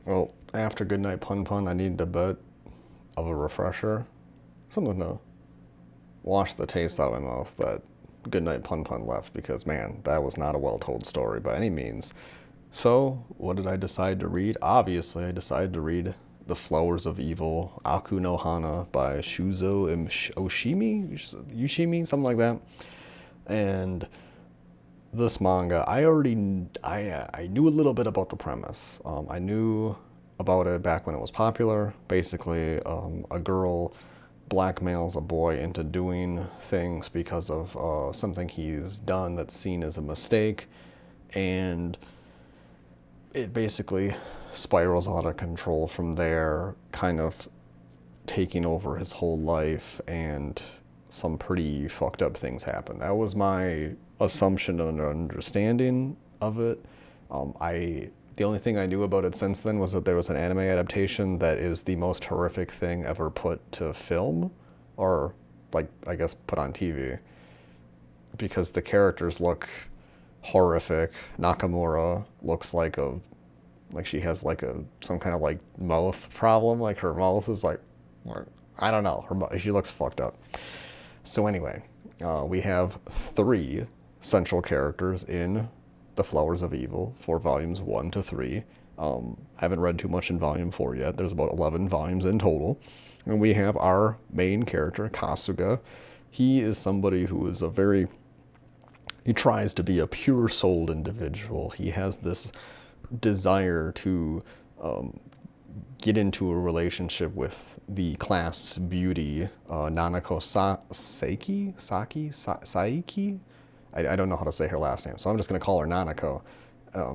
Well, after Goodnight Pun Pun, I needed a bit of a refresher. Something to wash the taste out of my mouth that Goodnight Pun Pun left because, man, that was not a well told story by any means. So, what did I decide to read? Obviously, I decided to read The Flowers of Evil, Aku no Hana by Shuzo Ushimi, something like that. And this manga, I knew a little bit about the premise. I knew about it back when it was popular. Basically, a girl blackmails a boy into doing things because of something he's done that's seen as a mistake, and it basically spirals out of control from there, kind of taking over his whole life, and some pretty fucked up things happen. That was my assumption and understanding of it. The only thing I knew about it since then was that there was an anime adaptation that is the most horrific thing ever put to film, or like I guess put on TV, because the characters look horrific. Nakamura looks like she has like some kind of like mouth problem. Like her mouth is like, I don't know. She looks fucked up. So anyway, we have three central characters in The Flowers of Evil for volumes 1 to 3. I haven't read too much in volume 4 yet. There's about 11 volumes in total. And we have our main character, Kasuga. He is somebody who is he tries to be a pure-souled individual. He has this desire to get into a relationship with the class beauty, Nanako Saiki? I don't know how to say her last name, so I'm just going to call her Nanako.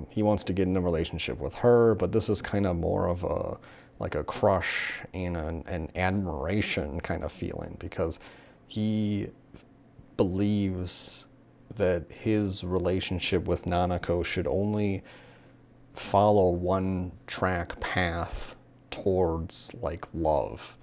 He wants to get in a relationship with her, but this is kind of more of a crush and an admiration kind of feeling, because he believes that his relationship with Nanako should only follow one track path towards like love.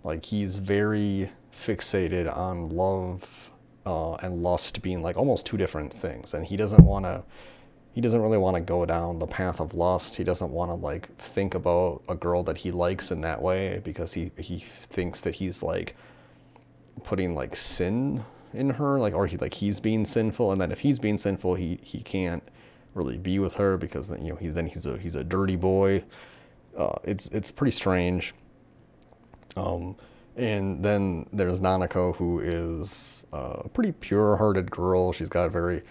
Like he's very fixated on love and lust being like almost two different things, and he doesn't really want to go down the path of lust. He doesn't want to like think about a girl that he likes in that way, because he thinks that he's like putting like sin in her, like, or he's being sinful, and then if he's being sinful, he can't really be with her, because then he's a dirty boy. It's pretty strange. And then there's Nanako, who is a pretty pure-hearted girl. She's got very,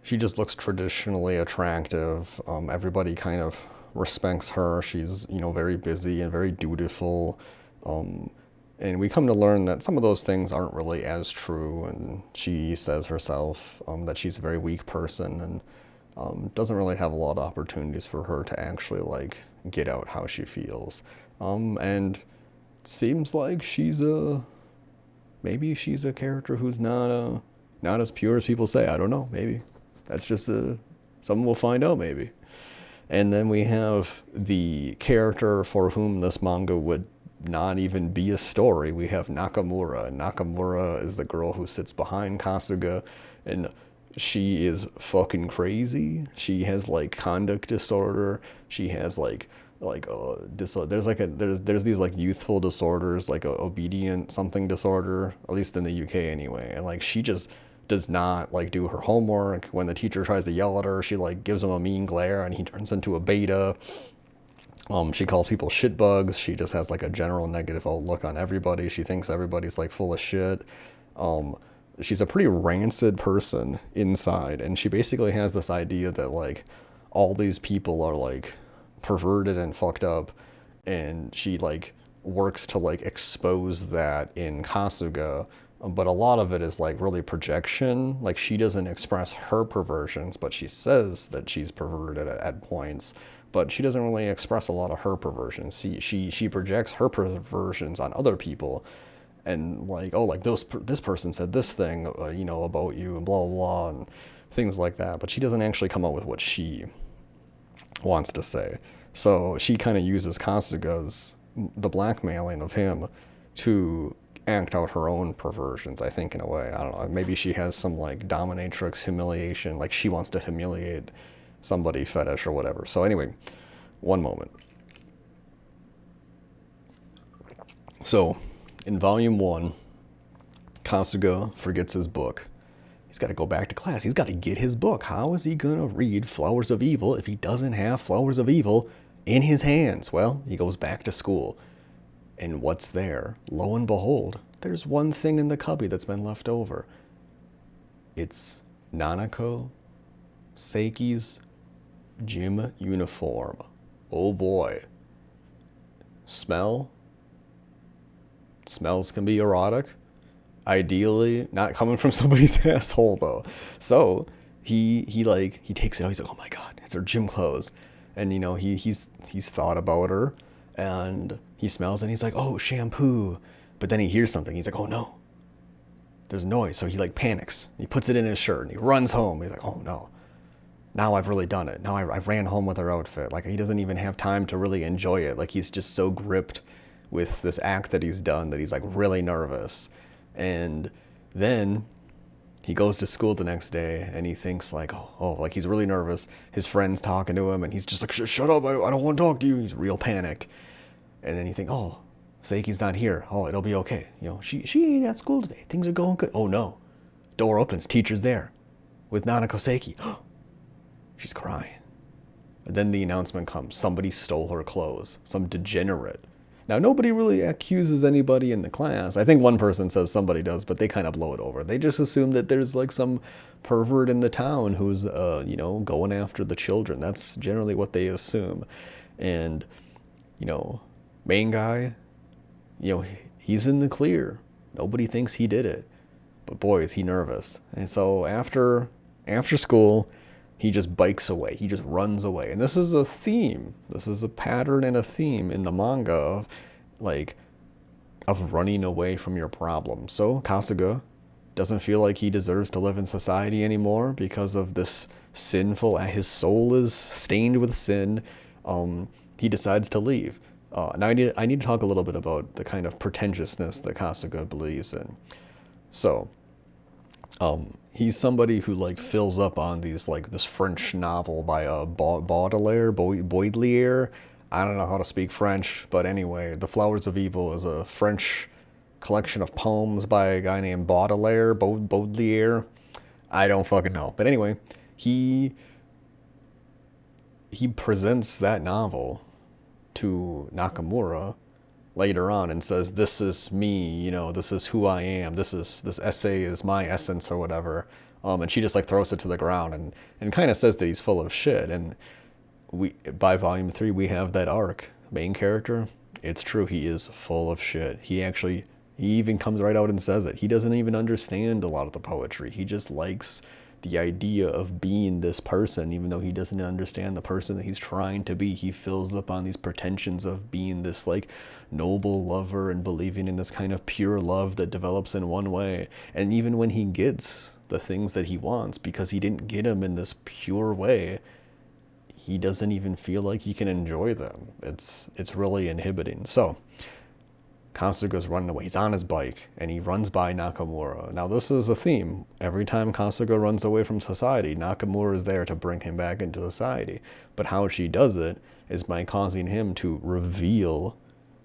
she just looks traditionally attractive. Everybody kind of respects her. She's, very busy and very dutiful. And we come to learn that some of those things aren't really as true. And she says herself that she's a very weak person, and doesn't really have a lot of opportunities for her to actually like get out how she feels. And it seems like maybe she's a character who's not as pure as people say. I don't know. Maybe that's just something we'll find out. Maybe. And then we have the character for whom this manga would not even be a story. We have Nakamura. Nakamura is the girl who sits behind Kasuga, and she is fucking crazy. She has like conduct disorder. She has there's these like youthful disorders, like a obedient something disorder, at least in the UK anyway. And like she just does not like do her homework. When the teacher tries to yell at her, she like gives him a mean glare, and he turns into a beta. She calls people shitbugs. She just has like a general negative outlook on everybody. She thinks everybody's like full of shit. She's a pretty rancid person inside, and she basically has this idea that like all these people are like perverted and fucked up, and she like works to like expose that in Kasuga. But a lot of it is like really projection. Like she doesn't express her perversions, but she says that she's perverted at points. But she doesn't really express a lot of her perversions. She projects her perversions on other people, and like, oh, like this person said this thing, about you, and blah blah blah, and things like that. But she doesn't actually come up with what she wants to say. So she kind of uses the blackmailing of him to act out her own perversions, I think, in a way. I don't know. Maybe she has some like dominatrix humiliation, like she wants to humiliate somebody fetish or whatever. So anyway, One moment. So, in volume 1, Kasuga forgets his book. He's got to go back to class. He's got to get his book. How is he going to read Flowers of Evil if he doesn't have Flowers of Evil in his hands? Well, he goes back to school. And what's there? Lo and behold, there's one thing in the cubby that's been left over. It's Nanako Seiki's gym uniform. Oh boy. Smell? Smells can be erotic. Ideally, not coming from somebody's asshole though. So he takes it out. He's like, oh my god, it's her gym clothes, and he's thought about her, and he smells it. And he's like, oh, shampoo, but then he hears something. He's like, oh no, there's noise. So he panics. He puts it in his shirt and he runs home. He's like, oh no, now I've really done it. Now I ran home with her outfit. He doesn't even have time to really enjoy it. He's just so gripped with this act that he's done that he's really nervous. And then he goes to school the next day and he thinks he's really nervous. His friend's talking to him and he's just like, shut up, I don't want to talk to you. He's real panicked. And then you think, oh, Seiki's not here. Oh, it'll be okay. She ain't at school today. Things are going good. Oh no. Door opens, teacher's there with Nanako Seiki. She's crying. And then the announcement comes. Somebody stole her clothes. Some degenerate. Now, nobody really accuses anybody in the class. I think one person says somebody does, but they kind of blow it over. They just assume that there's some pervert in the town who's, going after the children. That's generally what they assume. And, main guy, he's in the clear. Nobody thinks he did it. But boy, is he nervous. And so after school, he just bikes away. He just runs away. And this is a theme. This is a pattern and a theme in the manga of running away from your problems. So Kasuga doesn't feel like he deserves to live in society anymore because of this sinful, his soul is stained with sin. He decides to leave. Now I need to talk a little bit about the kind of pretentiousness that Kasuga believes in. So, he's somebody who fills up on these this French novel by Baudelaire. I don't know how to speak French, but anyway, The Flowers of Evil is a French collection of poems by a guy named Baudelaire. I don't fucking know, but anyway, he presents that novel to Nakamura later on and says, this is me, this is who I am, this essay is my essence or whatever. And she just throws it to the ground and kind of says that he's full of shit. And by volume 3, we have that arc. Main character, it's true, he is full of shit. He even comes right out and says it. He doesn't even understand a lot of the poetry. He just likes the idea of being this person, even though he doesn't understand the person that he's trying to be. He fills up on these pretensions of being this noble lover and believing in this kind of pure love that develops in one way. And even when he gets the things that he wants, because he didn't get them in this pure way, he doesn't even feel like he can enjoy them. It's really inhibiting. So Kasuga's running away. He's on his bike, and he runs by Nakamura. Now, this is a theme. Every time Kasuga runs away from society, Nakamura is there to bring him back into society. But how she does it is by causing him to reveal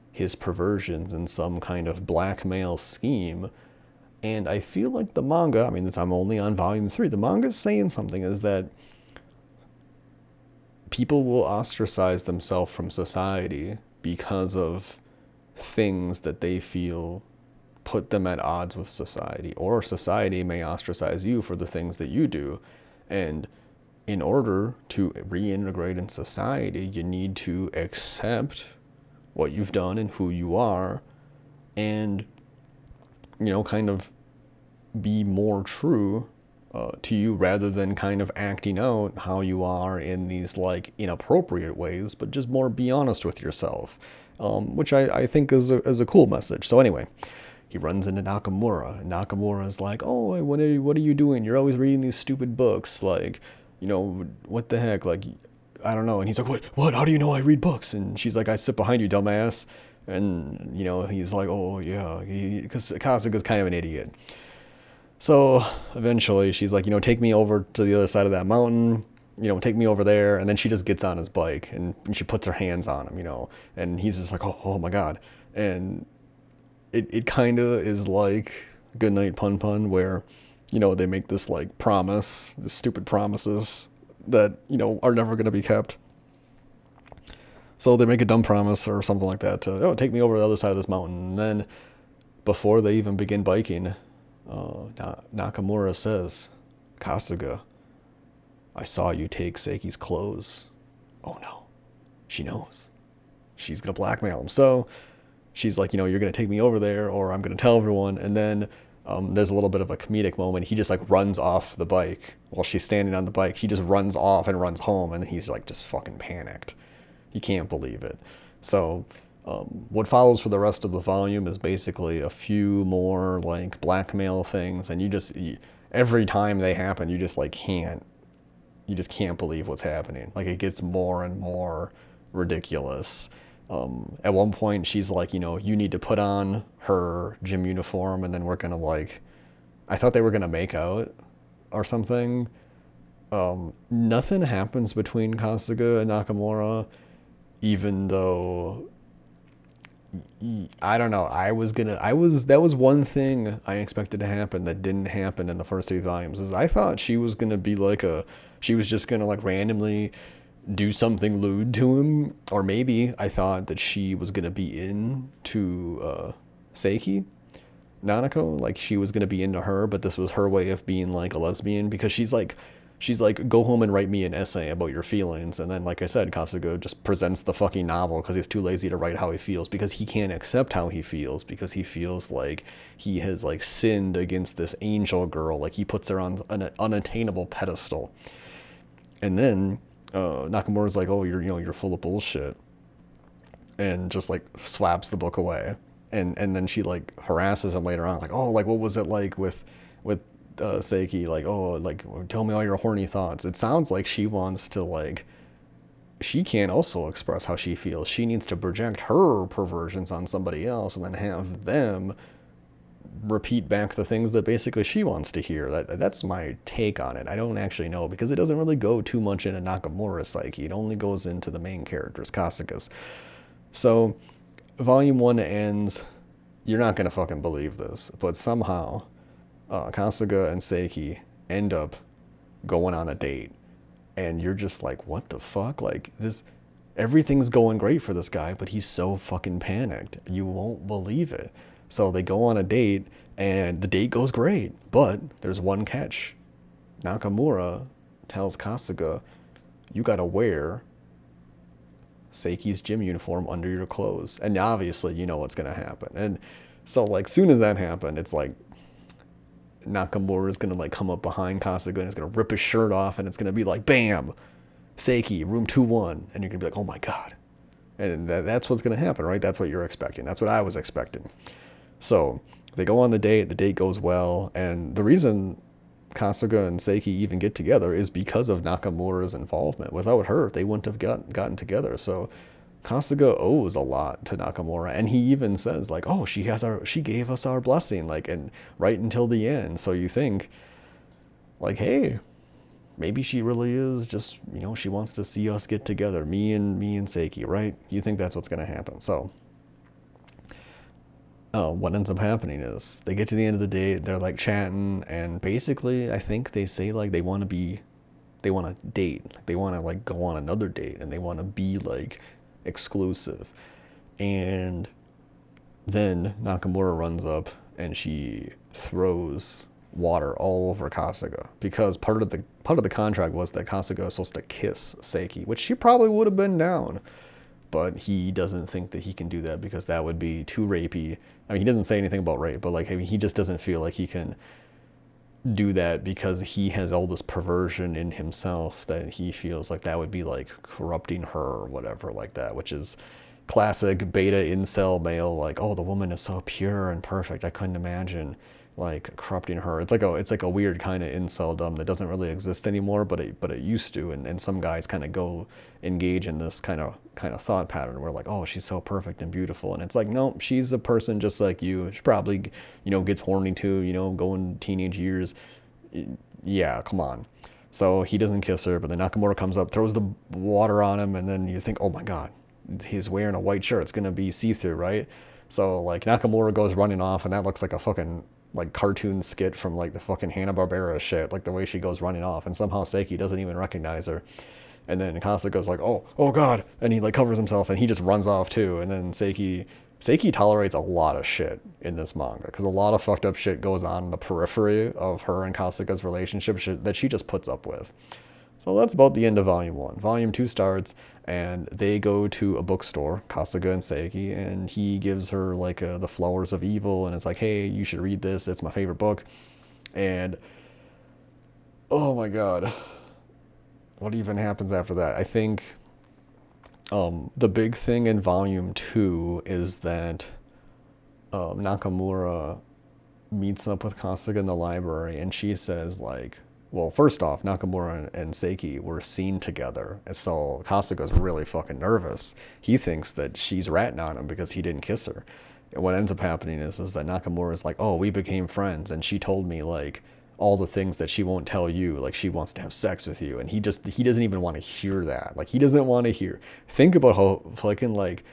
his perversions in some kind of blackmail scheme. And I feel like the manga, I'm only on volume 3, the manga's saying something, is that people will ostracize themselves from society because of things that they feel put them at odds with society, or society may ostracize you for the things that you do. And in order to reintegrate in society, you need to accept what you've done and who you are, and kind of be more true to you, rather than kind of acting out how you are in these inappropriate ways, but just more be honest with yourself. Which I think is a cool message. So anyway, he runs into Nakamura. And Nakamura's like, oh, what are you doing? You're always reading these stupid books. What the heck? I don't know. And he's like, what? How do you know I read books? And she's like, I sit behind you, dumbass. And, he's like, oh, yeah. Because Kasuga's kind of an idiot. So eventually she's like, take me over to the other side of that mountain. take me over there. And then she just gets on his bike and she puts her hands on him, and he's just like, oh my God. And it kind of is like Goodnight Pun Pun, where, they make this like promise, this stupid promises that, are never going to be kept. So they make a dumb promise or something like that to, take me over to the other side of this mountain. And then before they even begin biking, Nakamura says, Kasuga, I saw you take Seiki's clothes. Oh no, she knows. She's going to blackmail him. So she's like, you're going to take me over there or I'm going to tell everyone. And then there's a little bit of a comedic moment. He just like runs off the bike while she's standing on the bike. He just runs off and runs home. And he's like just fucking panicked. He can't believe it. So what follows for the rest of the volume is basically a few more like blackmail things. And every time they happen, you just can't believe what's happening. Like it gets more and more ridiculous. At one point she's like, you need to put on her gym uniform and then we're going to I thought they were going to make out or something. Nothing happens between Kasuga and Nakamura, even though I don't know. That was one thing I expected to happen that didn't happen in the first 3 volumes. Is I thought she was going to be she was just going to randomly do something lewd to him, or maybe I thought that she was going to be into Seiki, Nanako, like she was going to be into her, but this was her way of being like a lesbian, because she's like, go home and write me an essay about your feelings. And then, like I said, Kasuga just presents the fucking novel because he's too lazy to write how he feels, because he can't accept how he feels, because he feels like he has sinned against this angel girl. Like he puts her on an unattainable pedestal. And then Nakamura's like, oh, you're full of bullshit, and just slaps the book away. And then she harasses him later on, what was it like with Seiki, tell me all your horny thoughts. It sounds like she wants to she can't also express how she feels. She needs to project her perversions on somebody else and then have them repeat back the things that basically she wants to hear. That's my take on it. I don't actually know, because it doesn't really go too much into Nakamura's psyche. It only goes into the main characters, Kasuga's. So volume 1 ends, you're not going to fucking believe this, but somehow Kasuga and Seiki end up going on a date, and you're just like, what the fuck? Everything's going great for this guy, but he's so fucking panicked. You won't believe it. So they go on a date, and the date goes great, but there's one catch. Nakamura tells Kasuga, you gotta wear Seiki's gym uniform under your clothes. And obviously, you know what's gonna happen. And so, soon as that happened, it's Nakamura is gonna come up behind Kasuga and is gonna rip his shirt off, and it's gonna be bam, Seiki, room 2-1, and you're gonna be like, oh my God. And that's what's gonna happen, right? That's what you're expecting. That's what I was expecting. So they go on the date goes well, and the reason Kasuga and Seiki even get together is because of Nakamura's involvement. Without her, they wouldn't have gotten together. So Kasuga owes a lot to Nakamura, and he even says oh, she gave us our blessing, and right until the end. So you think hey, maybe she really is just, she wants to see us get together, me and Seiki, right? You think that's what's going to happen. So what ends up happening is they get to the end of the day, they're chatting, and basically I think they say they want to date, they want to go on another date, and they want to be exclusive. And then Nakamura runs up and she throws water all over Kasuga, because part of the contract was that Kasuga was supposed to kiss Seiki, which she probably would have been down. But he doesn't think that he can do that, because that would be too rapey. I mean, he doesn't say anything about rape, but he just doesn't feel like he can do that, because he has all this perversion in himself that he feels that would be corrupting her or whatever like that, which is classic beta incel male, oh, the woman is so pure and perfect, I couldn't imagine corrupting her. It's like a weird kind of inceldom that doesn't really exist anymore, but it used to, and some guys kind of engage in this kind of thought pattern where oh, she's so perfect and beautiful, and it's no, she's a person just like you. She probably gets horny too, going teenage years. Yeah, come on. So he doesn't kiss her, but then Nakamura comes up, throws the water on him, and then you think, oh my god, he's wearing a white shirt. It's gonna be see-through, right? So like Nakamura goes running off, and that looks like a fucking like cartoon skit from like the fucking Hanna-Barbera shit, like the way she goes running off, and somehow Seiki doesn't even recognize her. And then Kasuga's like, oh god, and he like covers himself, and he just runs off too. And then Seiki tolerates a lot of shit in this manga because a lot of fucked up shit goes on in the periphery of her and Kasuga's relationship that she just puts up with. So that's about the end of Volume 1. Volume 2 starts, and they go to a bookstore, Kasuga and Seiki, and he gives her like the Flowers of Evil, and it's like, hey, you should read this. It's my favorite book. And oh my god, what even happens after that? I think the big thing in Volume 2 is that Nakamura meets up with Kasuga in the library, and she says, like, well, first off, Nakamura and Seiki were seen together, and so Kasuga's really fucking nervous. He thinks that she's ratting on him because he didn't kiss her. And what ends up happening is that Nakamura's like, oh, we became friends, and she told me, like, all the things that she won't tell you, like she wants to have sex with you, and he doesn't even want to hear that. Like, he doesn't want to hear. Think about how fucking like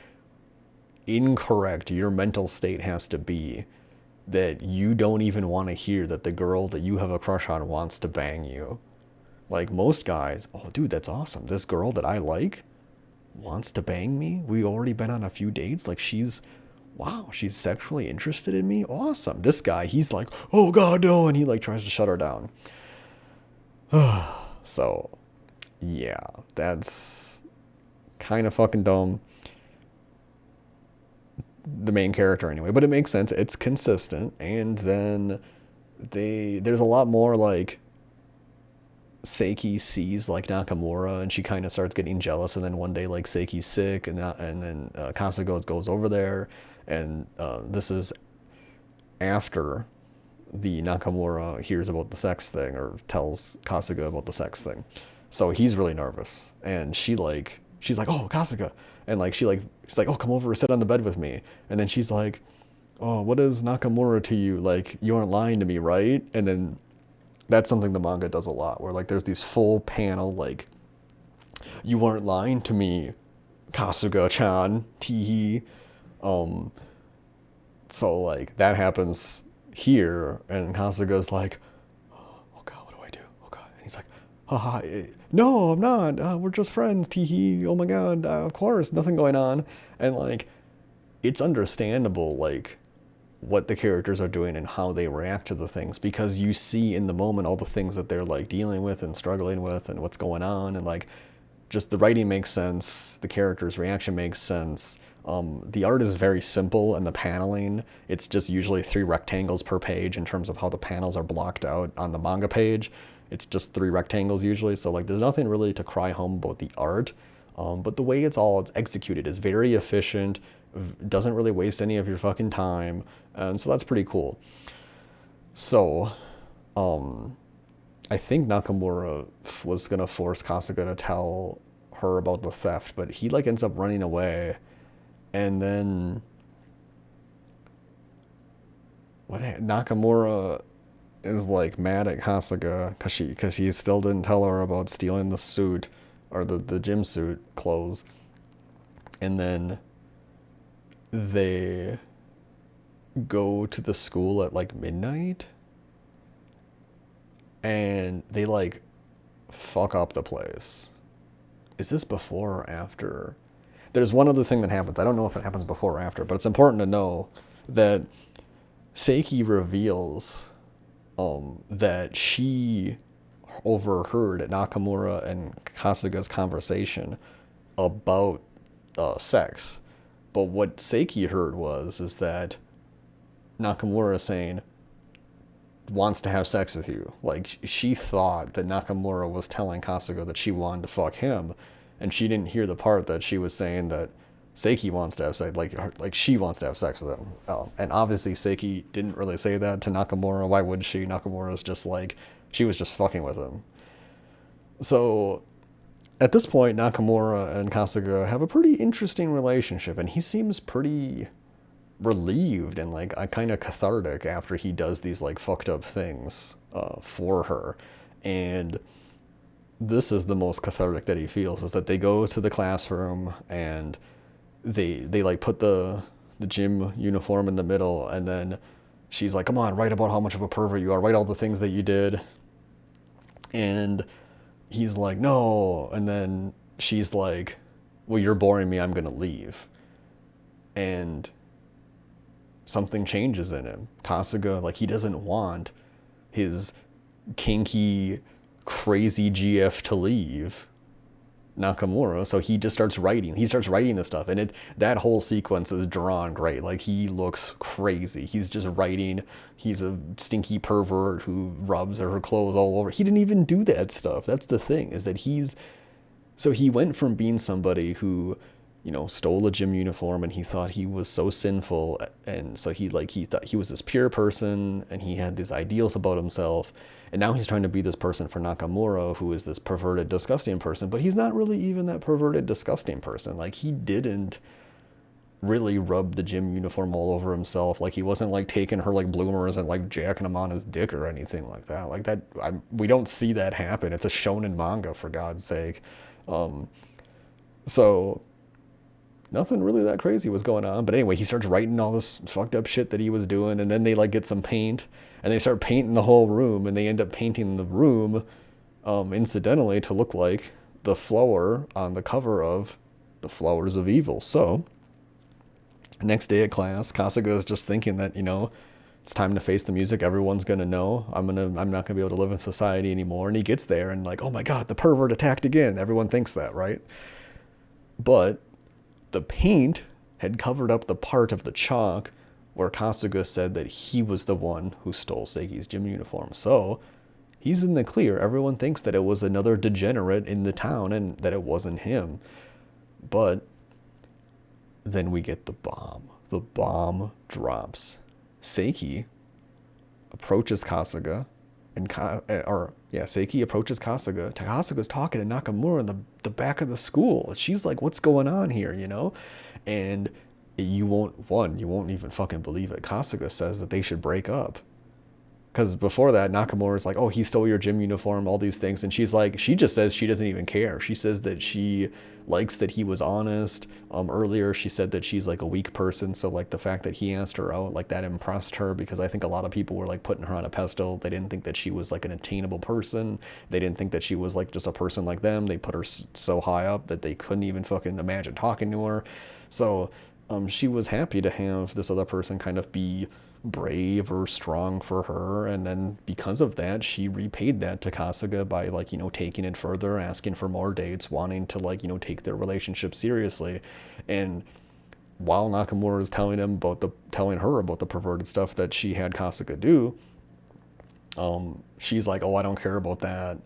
incorrect your mental state has to be that you don't even want to hear that the girl that you have a crush on wants to bang you. Like, most guys, oh dude, that's awesome. This girl that I like wants to bang me. We already been on a few dates. Like, wow, she's sexually interested in me. Awesome. This guy, he's like, oh god, no, and he like tries to shut her down. So, yeah, that's kind of fucking dumb. The main character anyway, but it makes sense. It's consistent. And then there's a lot more like Seiki sees like Nakamura, and she kind of starts getting jealous, and then one day like Seiki's sick, and then Kasuga goes over there, and this is after the Nakamura hears about the sex thing, or tells Kasuga about the sex thing. So he's really nervous, and she's like, oh, Kasuga, and like she's like, oh, come over and sit on the bed with me. And then she's like, oh, what is Nakamura to you? Like, you aren't lying to me, right? And then that's something the manga does a lot, where like there's these full panel like, you weren't lying to me, Kasuga-chan, teehee. So like that happens here, and Kasuga's like, oh god, what do I do? Oh god. And he's like, haha, no, I'm not. We're just friends, teehee. Oh my god, of course, nothing going on. And like, it's understandable, like, what the characters are doing and how they react to the things, because you see in the moment all the things that they're like dealing with and struggling with and what's going on, and like, just the writing makes sense, the character's reaction makes sense. The art is very simple, and the paneling, it's just usually 3 rectangles per page in terms of how the panels are blocked out on the manga page. It's just 3 rectangles usually, so like there's nothing really to cry home about the art. But the way it's executed is very efficient, doesn't really waste any of your fucking time, and so that's pretty cool. So, I think Nakamura was gonna force Kasuga to tell her about the theft, but he like ends up running away, and then Nakamura is like mad at Kasuga because he still didn't tell her about stealing the suit, or the gym suit clothes, and then they go to the school at like midnight, and they like fuck up the place. Is this before or after? There's one other thing that happens. I don't know if it happens before or after, but it's important to know that Seiki reveals that she overheard Nakamura and Kasuga's conversation about sex. But what Seiki heard is that Nakamura saying, wants to have sex with you. Like, she thought that Nakamura was telling Kasuga that she wanted to fuck him, and she didn't hear the part that she was saying that Seiki wants to have sex, like she wants to have sex with him. And obviously Seiki didn't really say that to Nakamura. Why would she? Nakamura's just like, she was just fucking with him. So at this point, Nakamura and Kasuga have a pretty interesting relationship, and he seems pretty relieved and like kind of cathartic after he does these like fucked up things for her. And this is the most cathartic that he feels, is that they go to the classroom and they like put the gym uniform in the middle, and then she's like, come on, write about how much of a pervert you are, write all the things that you did. And he's like, no. And then she's like, well, you're boring me, I'm gonna leave. And something changes in him. Kasuga, like, he doesn't want his kinky, crazy GF to leave Nakamura, so he just starts writing. He starts writing this stuff, and that whole sequence is drawn great. Like, he looks crazy. He's just writing. He's a stinky pervert who rubs her clothes all over. He didn't even do that stuff. That's the thing, is that so he went from being somebody who, stole a gym uniform, and he thought he was so sinful, and so he thought he was this pure person, and he had these ideals about himself, and now he's trying to be this person for Nakamura, who is this perverted, disgusting person, but he's not really even that perverted, disgusting person. Like, he didn't really rub the gym uniform all over himself. Like, he wasn't like taking her like bloomers and like jacking them on his dick or anything like that. Like, that, we don't see that happen. It's a shonen manga, for God's sake. So nothing really that crazy was going on. But anyway, he starts writing all this fucked up shit that he was doing, and then they like get some paint, and they start painting the whole room, and they end up painting the room, incidentally, to look like the flower on the cover of The Flowers of Evil. So next day at class, Kasuga is just thinking that, it's time to face the music. Everyone's gonna know. I'm not gonna be able to live in society anymore. And he gets there and like, oh my god, the pervert attacked again. Everyone thinks that, right? But the paint had covered up the part of the chalk where Kasuga said that he was the one who stole Seiki's gym uniform. So he's in the clear. Everyone thinks that it was another degenerate in the town and that it wasn't him. But then we get the bomb. The bomb drops. Seiki approaches Kasuga, Seiki approaches Kasuga. Kasuga's talking to Nakamura in the back of the school. She's like, what's going on here, And you won't even fucking believe it. Kasuga says that they should break up. Because before that, Nakamura's like, oh, he stole your gym uniform, all these things. And she's like, she just says she doesn't even care. She says that she likes that he was honest. Earlier, she said that she's like a weak person. So like the fact that he asked her out, like that impressed her, because I think a lot of people were like putting her on a pedestal. They didn't think that she was like an attainable person. They didn't think that she was like just a person like them. They put her so high up that they couldn't even fucking imagine talking to her. So she was happy to have this other person kind of be brave or strong for her, and then because of that she repaid that to Kasuga by like taking it further, asking for more dates, wanting to like take their relationship seriously. And while Nakamura is telling her about the perverted stuff that she had Kasuga do, she's like, oh, I don't care about that,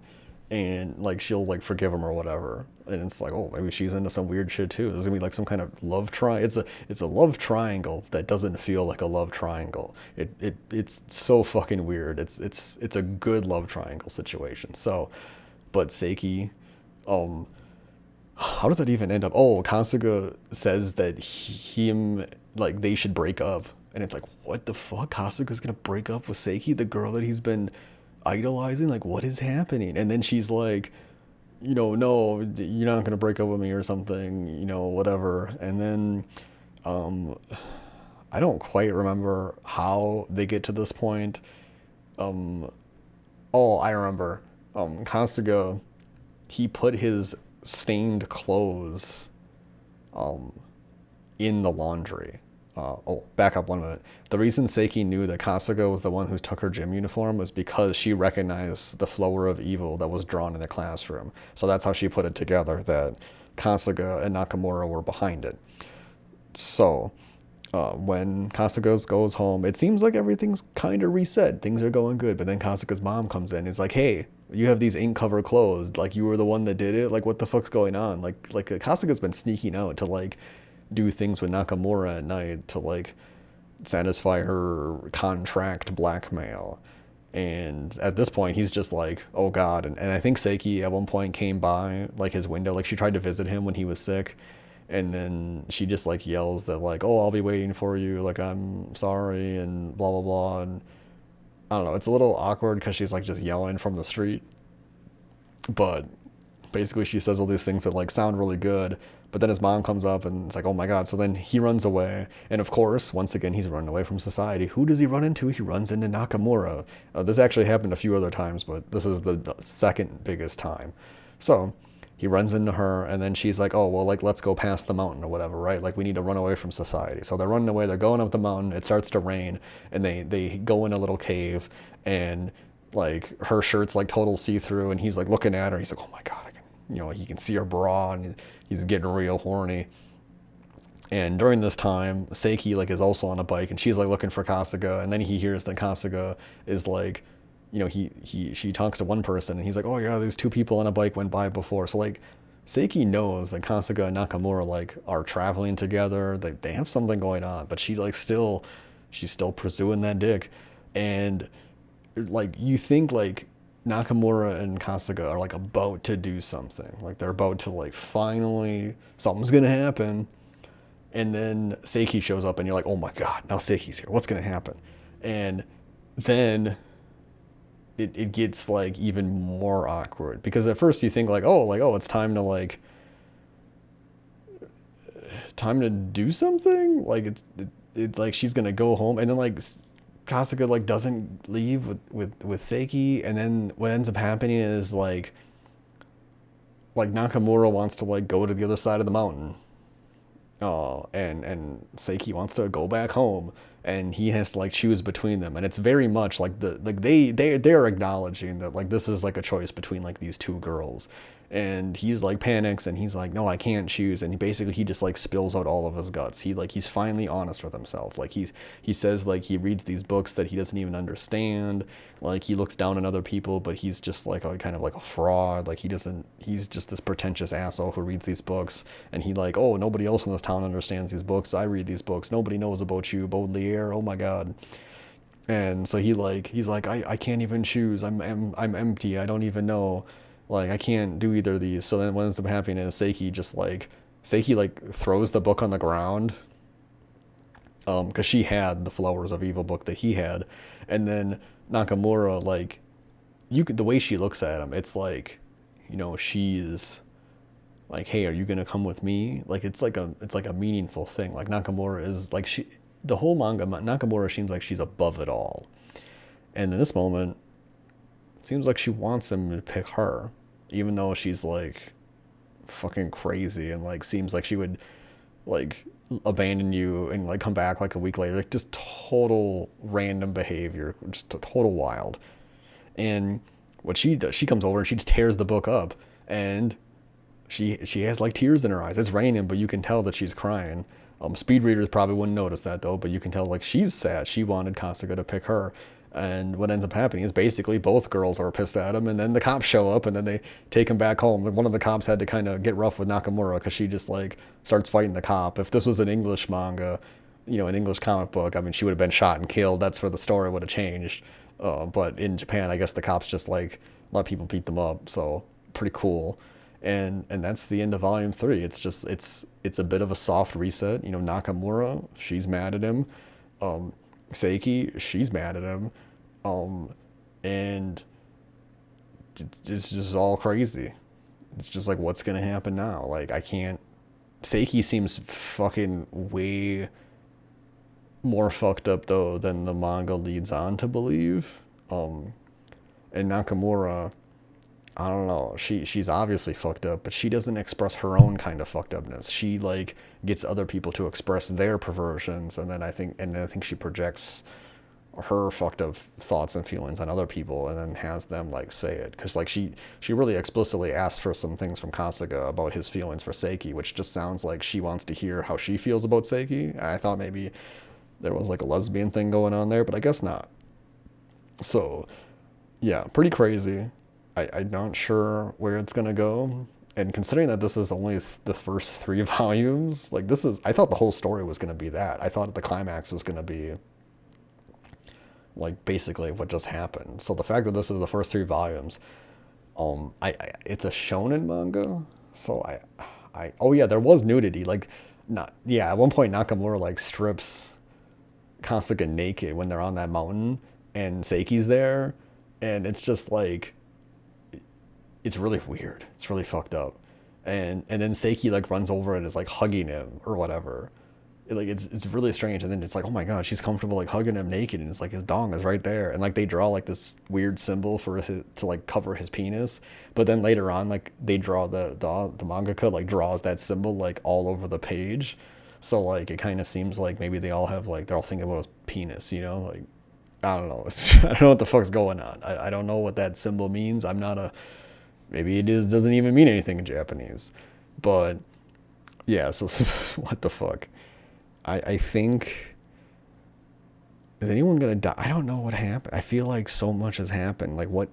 and like she'll like forgive him or whatever. And it's like, oh, maybe she's into some weird shit too. There's gonna be like some kind of love triangle. It's a love triangle that doesn't feel like a love triangle. It's so fucking weird. It's a good love triangle situation. So, but Seiki, how does that even end up? Oh, Kasuga says that they should break up, and it's like, what the fuck? Kasuga's gonna break up with Seiki, the girl that he's been idolizing? Like, what is happening? And then she's like, no, you're not gonna break up with me or something, whatever. And then I don't quite remember how they get to this point. I remember. Kasuga, he put his stained clothes in the laundry. Back up 1 minute. The reason Seiki knew that Kasuga was the one who took her gym uniform was because she recognized the flower of evil that was drawn in the classroom. So that's how she put it together, that Kasuga and Nakamura were behind it. So when Kasuga goes home, it seems like everything's kind of reset. Things are going good. But then Kasuga's mom comes in and is like, hey, you have these ink covered clothes. Like, you were the one that did it. Like, what the fuck's going on? Like Kasuga's been sneaking out to like do things with Nakamura at night to like satisfy her contract blackmail. And at this point he's just like, oh god. And I think Seiki at one point came by like his window, like she tried to visit him when he was sick, and then she just like yells that like, oh, I'll be waiting for you, like I'm sorry, and blah blah blah. And I don't know, it's a little awkward because she's like just yelling from the street, but basically she says all these things that like sound really good, but then his mom comes up and it's like, oh my god. So then he runs away, and of course, once again, he's running away from society. Who does he run into? He runs into Nakamura. This actually happened a few other times, but this is the second biggest time. So he runs into her, and then she's like, oh well, like let's go past the mountain or whatever, right? Like we need to run away from society. So they're running away, they're going up the mountain, it starts to rain, and they go in a little cave, and like her shirt's like total see-through, and he's like looking at her, he's like, oh my god, I can, he can see her bra, and he's getting real horny. And during this time, Seiki like is also on a bike, and she's like looking for Kasuga, and then he hears that Kasuga is like, she talks to one person, and he's like, oh yeah, these two people on a bike went by before. So like, Seiki knows that Kasuga and Nakamura like are traveling together. They have something going on, but she's still pursuing that dick, and like you think like Nakamura and Kasuga are like about to do something, like they're about to like finally something's gonna happen, and then Seiki shows up, and you're like, oh my god, now Seiki's here. What's gonna happen? And then it gets like even more awkward, because at first you think like, oh, it's time to do something, like it's like she's gonna go home, and then like Kasuga like doesn't leave with Seiki, and then what ends up happening is like Nakamura wants to like go to the other side of the mountain. Oh, and Seiki wants to go back home, and he has to like choose between them, and it's very much like they're acknowledging that like this is like a choice between like these two girls, and he's like panics, and he's like, no, I can't choose, and he just like spills out all of his guts. He's finally honest with himself. Like he says like he reads these books that he doesn't even understand. Like he looks down on other people, but he's just like a kind of like a fraud. Like he's just this pretentious asshole who reads these books, and he like, oh, nobody else in this town understands these books. I read these books. Nobody knows about you, Baudelaire. Oh my god. And so he's like, I can't even choose. I'm empty. I don't even know. Like I can't do either of these. So then what ends up happening is Seiki like throws the book on the ground, because she had the Flowers of Evil book that he had, and then Nakamura, like, the way she looks at him, it's like, she's like, hey, are you gonna come with me? Like it's like a meaningful thing. Like Nakamura is like, the whole manga, Nakamura seems like she's above it all, and in this moment, it seems like she wants him to pick her, even though she's like fucking crazy, and like seems like she would like abandon you and like come back like a week later, like just total random behavior, just total wild. And what she does, she comes over and she just tears the book up, and she has like tears in her eyes. It's raining, but you can tell that she's crying. Speed readers probably wouldn't notice that though, but you can tell like she's sad. She wanted Kasuga to pick her. And what ends up happening is basically both girls are pissed at him, and then the cops show up, and then they take him back home. One of the cops had to kind of get rough with Nakamura, because she just like starts fighting the cop. If this was an English manga, an English comic book, I mean, she would have been shot and killed. That's where the story would have changed. But in Japan, I guess the cops just like let people beat them up. So pretty cool. And that's the end of volume 3. It's just it's a bit of a soft reset. Nakamura, she's mad at him. Seiki, she's mad at him, and it's just all crazy. It's just like, what's gonna happen now? Like, I can't. Seiki seems fucking way more fucked up though than the manga leads on to believe. And Nakamura, I don't know. She's obviously fucked up, but she doesn't express her own kind of fucked upness. She like gets other people to express their perversions, and then I think she projects her fucked up thoughts and feelings on other people, and then has them like say it, because like she really explicitly asked for some things from Kasuga about his feelings for Seiki, which just sounds like she wants to hear how she feels about Seiki. I thought maybe there was like a lesbian thing going on there, but I guess not. So yeah, pretty crazy. I'm not sure where it's gonna go, and considering that this is only the first 3 volumes, like I thought the whole story was gonna be that. I thought the climax was gonna be like basically what just happened. So the fact that this is the first 3 volumes, it's a shonen manga, so oh yeah, there was nudity. Like, not yeah, at one point Nakamura like strips Kasuga naked when they're on that mountain, and Seiki's there, and it's just like, it's really weird. It's really fucked up. And then Seiki like runs over and is like hugging him or whatever. Like it's really strange. And then it's like, oh my god, she's comfortable like hugging him naked, and it's like his dong is right there. And like they draw like this weird symbol for his, to like cover his penis. But then later on, like they draw the mangaka like draws that symbol like all over the page. So like it kind of seems like maybe they all have like they're all thinking about his penis, you know? Like I don't know. I don't know what the fuck's going on. I don't know what that symbol means. I'm not a maybe it is doesn't even mean anything in Japanese. But yeah, so what the fuck? I think is anyone gonna die? I don't know what happened. I feel like so much has happened. Like what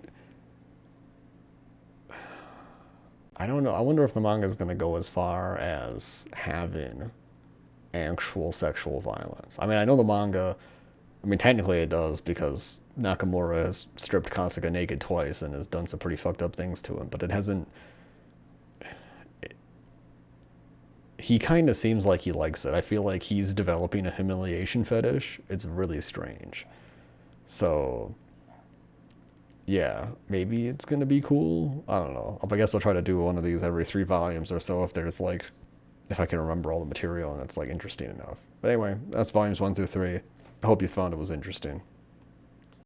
I don't know. I wonder if the manga is gonna go as far as having actual sexual violence. I mean, I know the manga. I mean, technically it does because Nakamura has stripped Kasuga naked twice and has done some pretty fucked up things to him, but it hasn't. He kind of seems like he likes it. I feel like he's developing a humiliation fetish. It's really strange. So, yeah, maybe it's gonna be cool. I don't know. I guess I'll try to do one of these every 3 volumes or so if there's like, if I can remember all the material and it's like interesting enough. But anyway, that's volumes 1 through 3. I hope you found it was interesting.